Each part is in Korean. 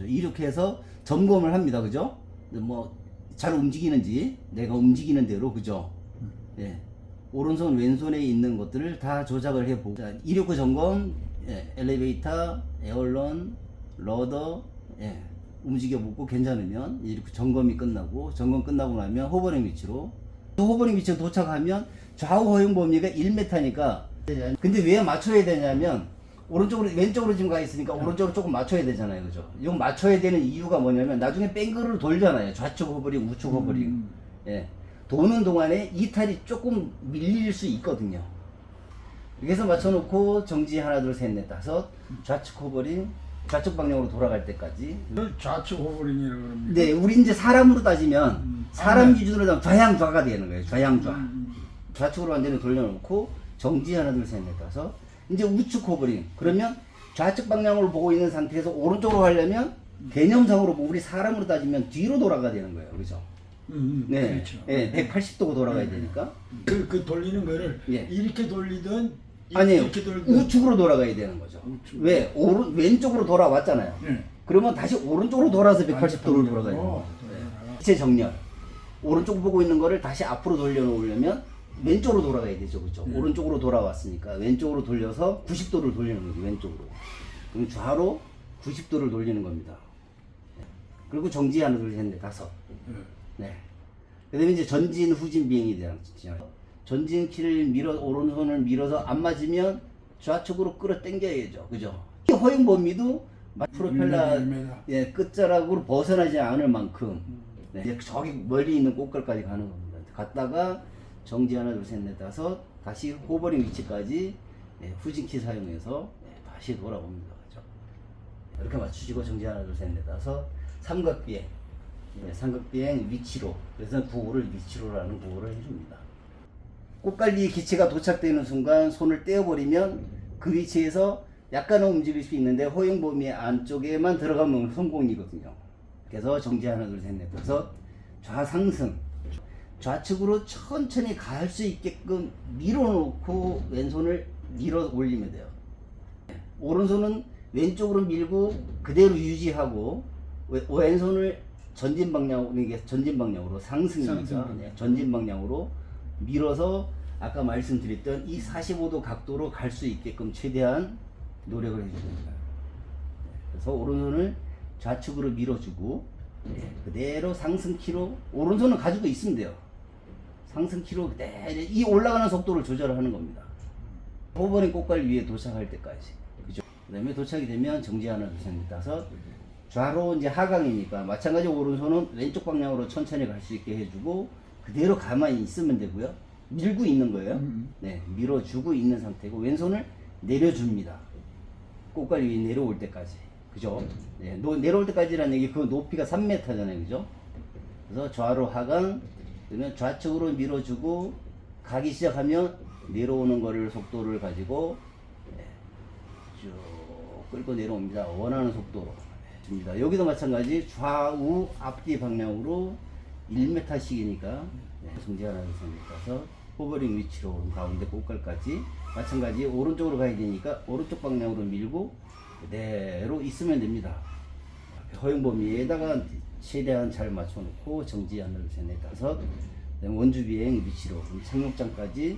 그죠? 이렇게 해서 점검을 합니다. 그죠? 뭐 잘 움직이는지 내가 움직이는 대로 그죠? 예. 오른손 왼손에 있는 것들을 다 조작을 해보고 자, 이륙구 점검, 예. 엘리베이터, 에어런, 러더, 예. 움직여보고 괜찮으면 이렇게 점검이 끝나고 점검 끝나고 나면 호버링 위치로 호버링 위치에 도착하면 좌우 허용 범위가 1m니까 근데 왜 맞춰야 되냐면 오른쪽으로 왼쪽으로 지금 가 있으니까 오른쪽으로 조금 맞춰야 되잖아요. 그죠? 이거 맞춰야 되는 이유가 뭐냐면 나중에 뱅글을 돌잖아요. 좌측 호버링, 우측 호버링. 예. 도는 동안에 이탈이 조금 밀릴 수 있거든요. 그래서 맞춰놓고 정지 하나 둘 셋 넷 다섯 좌측 호버링 좌측 방향으로 돌아갈 때까지. 그걸 좌측 호버링이라고 그럽니다. 네, 우리 이제 사람으로 따지면 사람 네. 기준으로 따지면 좌양좌가 되는 거예요. 좌양좌. 좌측으로 완전히 돌려놓고 정지 하나 둘 셋 넷 다섯. 이제 우측 호버링. 그러면 좌측 방향으로 보고 있는 상태에서 오른쪽으로 가려면 개념상으로 우리 사람으로 따지면 뒤로 돌아가야 되는 거예요. 그죠? 네. 그렇죠. 네, 180도가 돌아가야 되니까. 그 돌리는 거를 예. 이렇게 돌리든 아니에요. 이렇게 돌리든 우측으로 돌아가야 되는 거죠. 우측. 왜? 왼쪽으로 돌아왔잖아요. 네. 그러면 다시 오른쪽으로 돌아서 180도로 돌아가야 되는 거죠. 돌아가라. 기체 정렬. 오른쪽 보고 있는 거를 다시 앞으로 돌려놓으려면 왼쪽으로 돌아가야 되죠. 그죠? 오른쪽으로 돌아왔으니까 왼쪽으로 돌려서 90도를 돌리는 거죠. 왼쪽으로. 그럼 좌로 90도를 돌리는 겁니다. 그리고 정지 하나 둘 셋 넷 다섯. 네. 그 다음에 이제 전진 후진 비행이 되잖아요. 전진 키를 밀어 오른손을 밀어서 안 맞으면 좌측으로 끌어 당겨야죠. 그죠? 이 허용 범위도 프로펠러 1m. 예, 끝자락으로 벗어나지 않을 만큼 네, 이제 저기 멀리 있는 꽃갈까지 가는 겁니다. 갔다가 정지 하나 둘 셋 넷 다섯 다시 호버링 위치까지 네, 후진키 사용해서 네, 다시 돌아옵니다. 그죠? 이렇게 맞추시고 정지 하나 둘 셋 넷 다섯 삼각비행 네, 삼각비행 위치로 그래서 구호를 위치로라는 구호를 해줍니다. 꽃갈비 기체가 도착되는 순간 손을 떼어버리면 그 위치에서 약간은 움직일 수 있는데 허용 범위 안쪽에만 들어가면 성공이거든요. 그래서 정지 하나 둘 셋 넷 다섯 좌상승 좌측으로 천천히 갈 수 있게끔 밀어놓고 왼손을 밀어 올리면 돼요. 오른손은 왼쪽으로 밀고 그대로 유지하고 왼손을 전진 방향으로 이게 전진 방향으로 상승이니까 네, 전진 방향으로 밀어서 아까 말씀드렸던 이 45도 각도로 갈 수 있게끔 최대한 노력을 해주는 거예요. 그래서 오른손을 좌측으로 밀어주고 네, 그대로 상승키로 오른손은 가지고 있으면 돼요. 상승키로 그대로 이 올라가는 속도를 조절하는 겁니다. 호버링 꽃갈 위에 도착할 때까지. 그죠? 그 다음에 도착이 되면 정지 하나 둘 셋 넷 다섯 좌로 이제 하강이니까 마찬가지로 오른손은 왼쪽 방향으로 천천히 갈 수 있게 해주고 그대로 가만히 있으면 되고요. 밀고 있는 거예요. 네, 밀어주고 있는 상태고 왼손을 내려줍니다. 꽃갈 위에 내려올 때까지. 그죠? 네, 내려올 때까지라는 얘기 그 높이가 3m잖아요. 그죠? 그래서 좌로 하강 그러면 좌측으로 밀어주고 가기 시작하면 내려오는 거를 속도를 가지고 네, 쭉 끌고 내려옵니다. 원하는 속도로 줍니다. 여기도 마찬가지 좌우 앞뒤 방향으로 1m씩이니까 네, 정지 하나 둘 셋 넷 다섯 호버링 위치로 가운데 꽃갈까지 마찬가지 오른쪽으로 가야 되니까 오른쪽 방향으로 밀고 그대로 있으면 됩니다. 허용 범위에다가 최대한 잘 맞춰놓고 정지 하나 둘 셋 넷 다섯 원주 비행 위치로 착륙장까지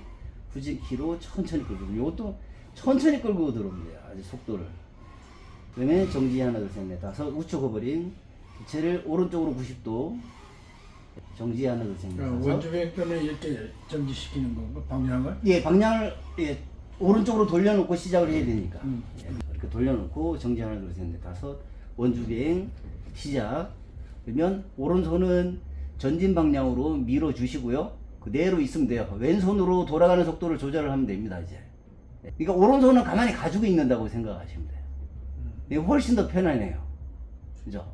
후진키로 천천히 끌고 이것도 천천히 끌고 들어옵니다. 아주 속도를. 그다음에 정지 하나 둘 셋 넷 다섯 우측 호버링 기체를 오른쪽으로 90도 정지 하나 둘 셋 넷 다섯 원주 비행 때문에 이렇게 정지시키는 건가 방향을? 예 방향을 예, 오른쪽으로 돌려놓고 시작을 해야 되니까 예, 이렇게 돌려놓고 정지 하나 둘 셋 넷 다섯 원주 비행 시작. 그러면 오른손은 전진 방향으로 밀어 주시고요. 그대로 있으면 돼요. 왼손으로 돌아가는 속도를 조절을 하면 됩니다. 이제. 그러니까 오른손은 가만히 가지고 있는다고 생각하시면 돼요. 이게 훨씬 더 편하네요. 그죠?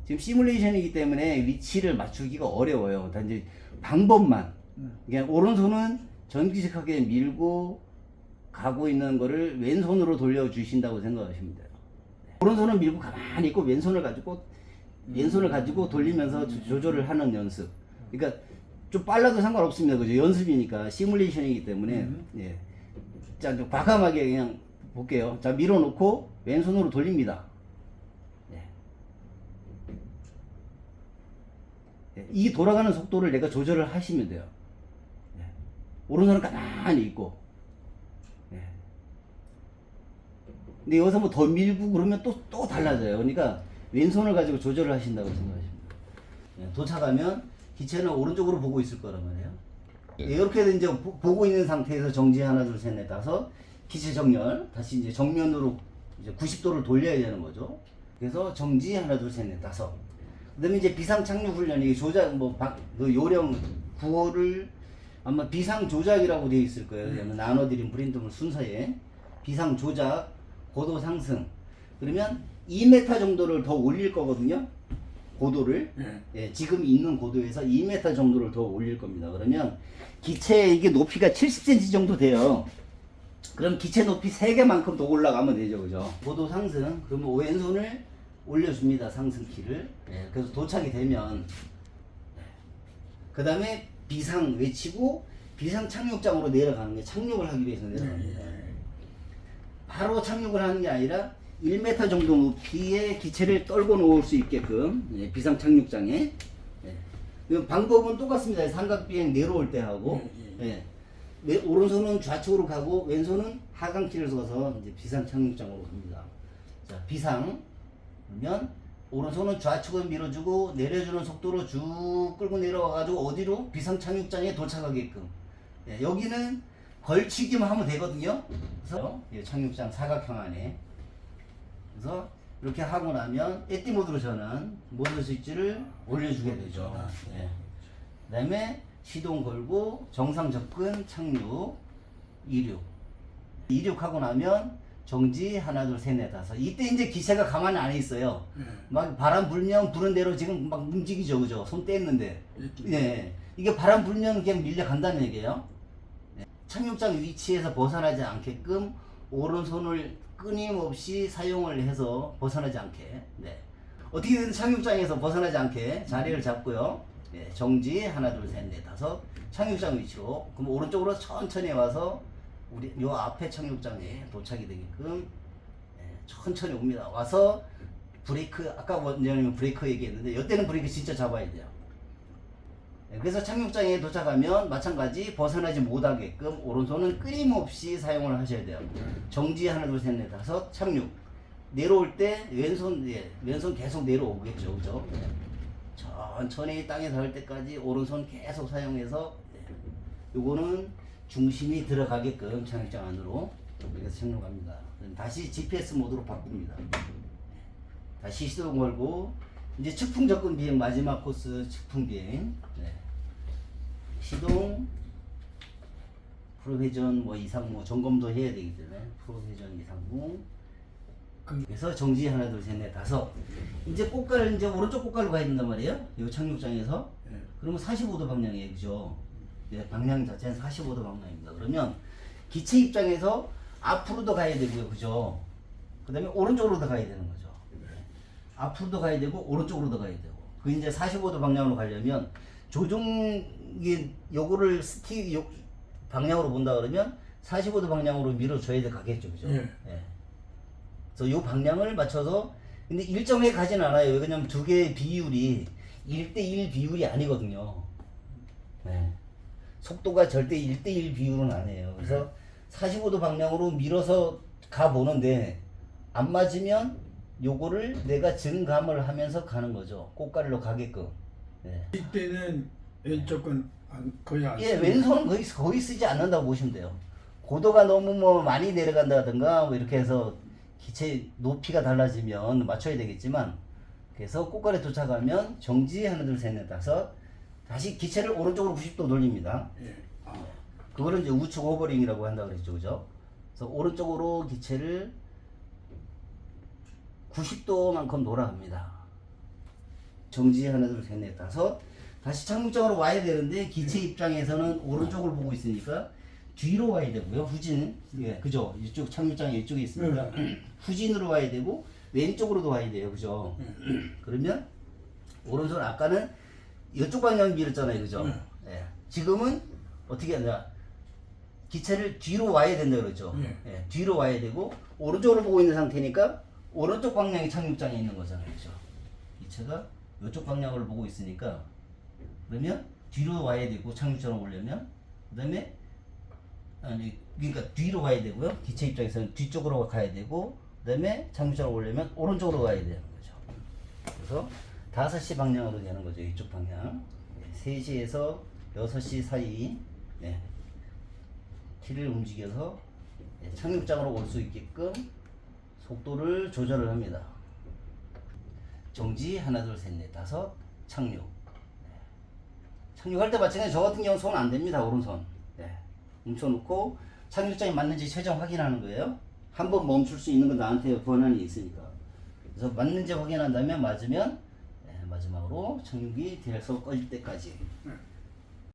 지금 시뮬레이션이기 때문에 위치를 맞추기가 어려워요. 단지 방법만. 그냥 오른손은 전기식하게 밀고 가고 있는 거를 왼손으로 돌려주신다고 생각하시면 돼요. 오른손은 밀고 가만히 있고 왼손을 가지고 돌리면서 조절을 하는 연습. 그러니까 좀 빨라도 상관없습니다. 그죠? 연습이니까 시뮬레이션이기 때문에 예. 자, 좀 과감하게 그냥 볼게요. 자, 밀어놓고 왼손으로 돌립니다. 예. 이 돌아가는 속도를 내가 조절을 하시면 돼요. 예. 오른손은 가만히 있고. 예. 근데 여기서 뭐 더 밀고 그러면 또 달라져요. 그러니까 왼손을 가지고 조절을 하신다고 생각하시면 돼요. 예. 도착하면 기체는 오른쪽으로 보고 있을 거란 말이에요. 예. 이렇게 이제 보고 있는 상태에서 정지 하나, 둘, 셋, 넷, 다섯. 기체 정렬. 다시 이제 정면으로 이제 90도를 돌려야 되는 거죠. 그래서 정지 하나, 둘, 셋, 넷, 다섯. 그다음에 이제 비상 착륙 훈련이 조작 그 요령 구호를 아마 비상 조작이라고 되어 있을 거예요. 그러면 나눠드린 브랜드물 순서에 비상 조작 고도 상승. 그러면 2m 정도를 더 올릴 거거든요. 고도를 예, 지금 있는 고도에서 2m 정도를 더 올릴 겁니다. 그러면 기체 이게 높이가 70cm 정도 돼요. 그럼 기체 높이 3개만큼 더 올라가면 되죠, 그죠? 고도 상승. 그러면 왼손을 올려줍니다, 상승키를. 예, 그래서 도착이 되면 그 다음에 비상 외치고 비상 착륙장으로 내려가는 게 착륙을 하기 위해서 내려갑니다. 바로 착륙을 하는 게 아니라 1m 정도 높이의 기체를 떨고 놓을 수 있게끔 예, 비상 착륙장에 예. 방법은 똑같습니다. 삼각비행 내려올 때 하고 예. 오른손은 좌측으로 가고 왼손은 하강키를 써서 이제 비상 착륙장으로 갑니다. 자, 비상 그러면 오른손은 좌측을 밀어주고 내려주는 속도로 쭉 끌고 내려와가지고 어디로? 비상 착륙장에 도착하게끔. 예, 여기는 걸치기만 하면 되거든요. 그래서 예, 착륙장 사각형 안에. 그래서 이렇게 하고 나면 에띠 모드로 저는 모드 스위치를 올려주게 되죠. 예. 그 다음에 시동 걸고 정상 접근 착륙 이륙하고 나면 정지 하나 둘 셋 넷 다섯. 이때 이제 기체가 가만히 안 있어요. 막 바람 불면 부는 대로 지금 막 움직이죠, 그죠? 손 뗐는데. 예. 이게 바람 불면 그냥 밀려간다는 얘기예요. 예. 착륙장 위치에서 벗어나지 않게끔 오른손을 끊임없이 사용을 해서 벗어나지 않게. 네. 어떻게든 착륙장에서 벗어나지 않게 자리를 잡고요. 네, 정지 하나 둘 셋 넷 다섯. 착륙장 위치로. 그럼 오른쪽으로 천천히 와서 우리 요 앞에 착륙장에 도착이 되게끔 천천히 옵니다. 와서 브레이크, 아까 원장님은 브레이크 얘기했는데 이때는 브레이크 진짜 잡아야 돼요. 그래서 착륙장에 도착하면 마찬가지 벗어나지 못하게끔 오른손은 끊임없이 사용을 하셔야 돼요. 정지 하나 둘 셋 넷 다섯. 착륙 내려올 때 왼손 계속 내려오겠죠, 그죠? 천천히 땅에 닿을 때까지 오른손 계속 사용해서 요거는 중심이 들어가게끔 착륙장 안으로 이렇게 착륙합니다. 다시 GPS 모드로 바꿉니다. 다시 시동 걸고 이제 측풍 접근 비행 마지막 코스 측풍 비행. 네. 시동 프로회전 뭐 이상 점검도 해야 되기 때문에 프로회전 이상무. 그래서 정지 하나 둘 셋 넷 다섯. 이제 꽃갈 이제 오른쪽 꽃갈로 가야 된단 말이에요. 이 착륙장에서. 그러면 45도 방향이에요, 그죠? 네, 방향 자체는 45도 방향입니다. 그러면 기체 입장에서 앞으로도 가야 되고요, 그죠? 그 다음에 오른쪽으로도 가야 되는 거죠. 앞으로도 가야 되고 오른쪽으로도 가야 되고. 그 이제 45도 방향으로 가려면 조종이 요거를 방향으로 본다 그러면 45도 방향으로 밀어줘야 가겠죠, 그죠? 예. 그래서 요 방향을 맞춰서 근데 일정에 가진 않아요. 왜냐면 두 개의 비율이 1대1 비율이 아니거든요. 네. 속도가 절대 1대1 비율은 아니에요. 그래서 45도 방향으로 밀어서 가보는데 안 맞으면 요거를 내가 증감을 하면서 가는 거죠. 꽃가리로 가게끔. 네. 이때는 왼쪽은 거의 안 예, 왼손은 거의 쓰지 않는다고 보시면 돼요. 고도가 너무 뭐 많이 내려간다든가 뭐 이렇게 해서 기체 높이가 달라지면 맞춰야 되겠지만, 그래서 꽃가리에 도착하면 정지 하나 둘 셋 넷 다섯. 다시 기체를 오른쪽으로 90도 돌립니다. 그거를 이제 우측 오버링이라고 한다고 그랬죠, 그죠? 그래서 오른쪽으로 기체를 90도만큼 돌아갑니다. 정지 하나 둘 셋 넷 다섯. 다시 착륙장으로 와야 되는데 기체 입장에서는 오른쪽을 보고 있으니까 뒤로 와야 되고요. 후진, 예, 그죠? 이쪽 착륙장이 이쪽에 있으니까 후진으로 와야 되고 왼쪽으로도 와야 돼요, 그죠? 그러면 오른손 아까는 이쪽 방향 밀었잖아요, 그죠? 예. 지금은 어떻게 하냐? 기체를 뒤로 와야 된다 그러죠. 예. 뒤로 와야 되고 오른쪽으로 보고 있는 상태니까 오른쪽 방향이 착륙장에 있는 거잖아요, 그죠? 기체가 이쪽 방향을 보고 있으니까 그러면 뒤로 와야 되고 착륙자로 오려면 그다음에 아니 그러니까 뒤로 가야 되고요. 기체 입장에서는 뒤쪽으로 가야 되고 그다음에 착륙자로 오려면 오른쪽으로 가야 되는 거죠. 그래서 5시 방향으로 되는 거죠. 이쪽 방향. 3시에서 6시 사이 네. 키를 움직여서 착륙장으로 올 수 있게끔 속도를 조절을 합니다. 정지 하나 둘 셋 넷 다섯 착륙. 착륙할 때 마찬가지 저 같은 경우는 손 안 됩니다. 오른손. 네. 멈춰놓고 착륙장이 맞는지 최종 확인하는 거예요. 한번 멈출 수 있는 건 나한테 권한이 있으니까. 그래서 맞는지 확인한 다음에 맞으면 네, 마지막으로 착륙이 돼서 꺼질 때까지.